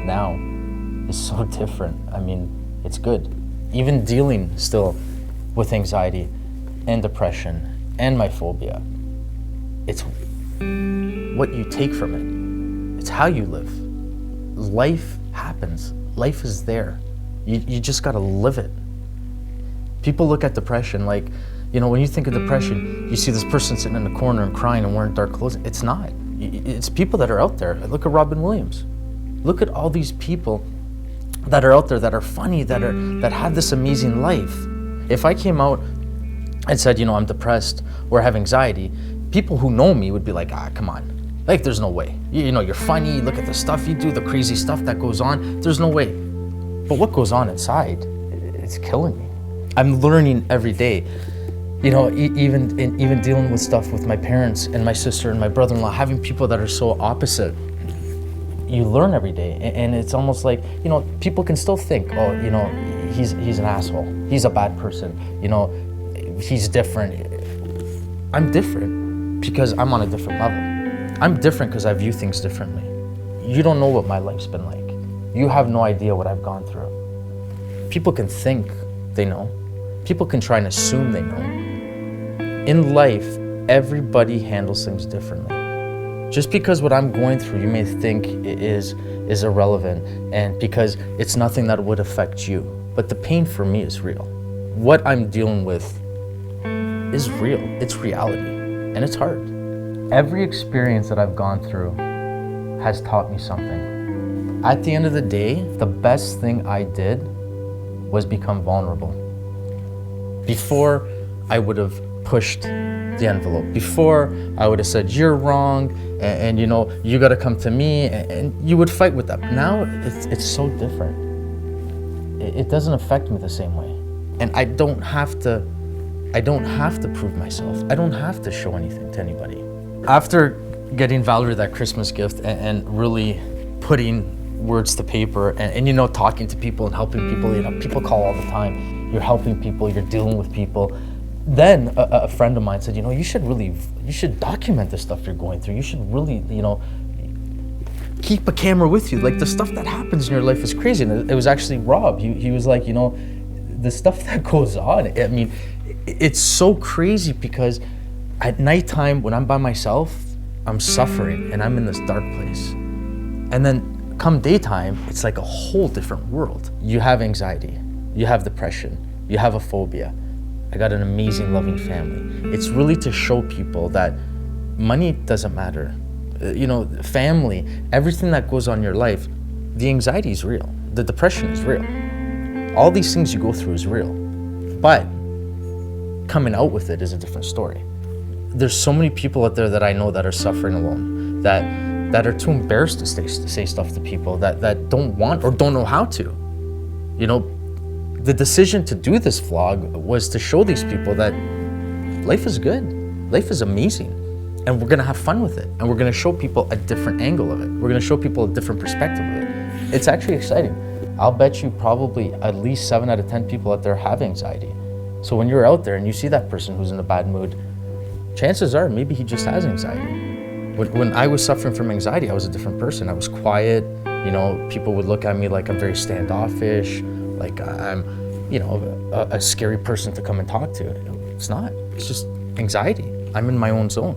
now is so different. I mean, it's good. Even dealing still with anxiety and depression and my phobia, it's what you take from it. It's how you live. Life happens. Life is there. You just gotta live it. People look at depression like, when you think of depression, you see this person sitting in a corner and crying and wearing dark clothes. It's not. It's people that are out there. Look at Robin Williams. Look at all these people that are out there that are funny, that have this amazing life. If I came out and said, I'm depressed or have anxiety, people who know me would be like, come on. Like, there's no way. You're funny, look at the stuff you do, the crazy stuff that goes on. There's no way. But what goes on inside, it's killing me. I'm learning every day. Even dealing with stuff with my parents and my sister and my brother-in-law, having people that are so opposite, you learn every day. And it's almost like, people can still think, he's an asshole. He's a bad person. He's different. I'm different because I'm on a different level. I'm different because I view things differently. You don't know what my life's been like. You have no idea what I've gone through. People can think they know. People can try and assume they know. In life, everybody handles things differently. Just because what I'm going through you may think is irrelevant, and because it's nothing that would affect you. But the pain for me is real. What I'm dealing with is real. It's reality, and it's hard. Every experience that I've gone through has taught me something. At the end of the day, the best thing I did was become vulnerable. Before, I would have pushed the envelope. Before, I would have said, you're wrong, and you gotta come to me, and you would fight with that. Now, it's so different. It doesn't affect me the same way. And I don't have to prove myself. I don't have to show anything to anybody. After getting Valerie that Christmas gift and really putting words to paper and talking to people and helping people, people call all the time. You're helping people, you're dealing with people. Then a friend of mine said, you should document the stuff you're going through. You should really, keep a camera with you. Like, the stuff that happens in your life is crazy. And it was actually Rob. He was like, the stuff that goes on. I mean, it's so crazy because at nighttime when I'm by myself, I'm suffering and I'm in this dark place. And then come daytime, it's like a whole different world. You have anxiety, you have depression, you have a phobia. I got an amazing, loving family. It's really to show people that money doesn't matter. Family, everything that goes on in your life, the anxiety is real. The depression is real. All these things you go through is real. But coming out with it is a different story. There's so many people out there that I know that are suffering alone, that are too embarrassed to say stuff to people, that don't want or don't know how to. The decision to do this vlog was to show these people that life is good, life is amazing, and we're gonna have fun with it, and we're gonna show people a different angle of it. We're gonna show people a different perspective of it. It's actually exciting. I'll bet you probably at least 7 out of 10 people out there have anxiety. So when you're out there and you see that person who's in a bad mood, chances are maybe he just has anxiety. When I was suffering from anxiety, I was a different person. I was quiet. People would look at me like I'm very standoffish, like I'm, a scary person to come and talk to. It's not. It's just anxiety. I'm in my own zone.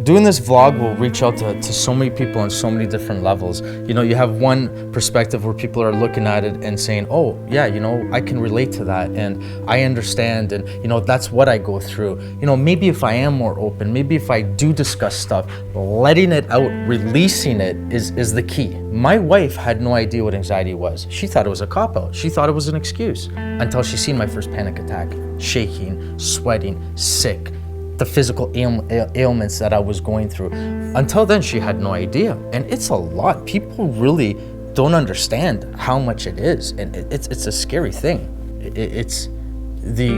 Doing this vlog will reach out to so many people on so many different levels. You have one perspective where people are looking at it and saying, oh, yeah, I can relate to that, and I understand, and, that's what I go through. Maybe if I am more open, maybe if I do discuss stuff, letting it out, releasing it is the key. My wife had no idea what anxiety was. She thought it was a cop-out. She thought it was an excuse until she seen my first panic attack, shaking, sweating, sick, the physical ailments that I was going through. Until then, she had no idea. And it's a lot. People really don't understand how much it is. And it's a scary thing. It's the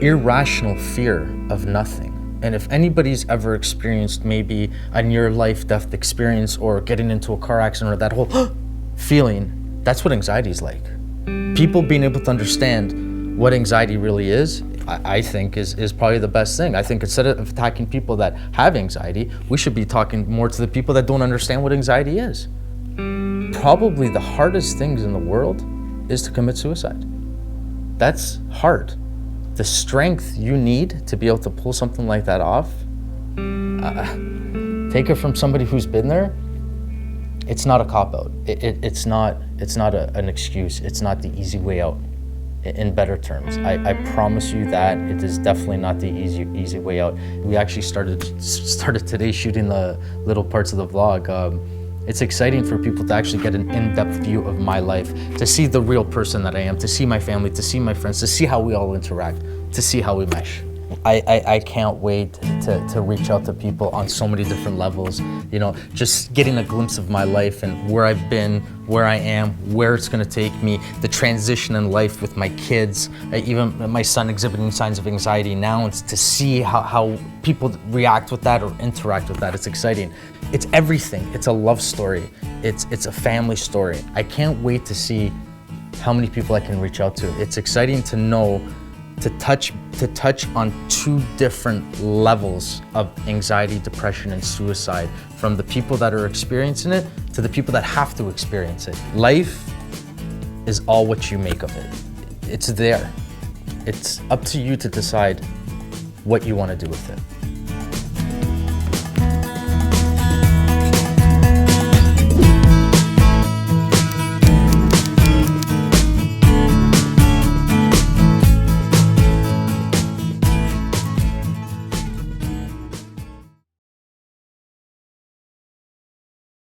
irrational fear of nothing. And if anybody's ever experienced maybe a near life death experience or getting into a car accident or that whole feeling, that's what anxiety is like. People being able to understand what anxiety really is, I think is probably the best thing. I think instead of attacking people that have anxiety, we should be talking more to the people that don't understand what anxiety is. probably the hardest things in the world is to commit suicide. That's hard. The strength you need to be able to pull something like that off, take it from somebody who's been there. It's not a cop-out. It's not an excuse. It's not the easy way out. In better terms, I promise you that it is definitely not the easy way out. We actually started today shooting the little parts of the vlog. It's exciting for people to actually get an in-depth view of my life, to see the real person that I am, to see my family, to see my friends, to see how we all interact, to see how we mesh. I can't wait to reach out to people on so many different levels, you know, just getting a glimpse of my life and where I've been, where I am, where it's gonna take me, the transition in life with my kids, even my son exhibiting signs of anxiety now, it's to see how people react with that or interact with that. It's exciting. It's everything. It's a love story. It's a family story. I can't wait to see how many people I can reach out to. It's exciting to know to touch on two different levels of anxiety, depression, and suicide, from the people that are experiencing it to the people that have to experience it. Life is all what you make of it. It's there. It's up to you to decide what you want to do with it.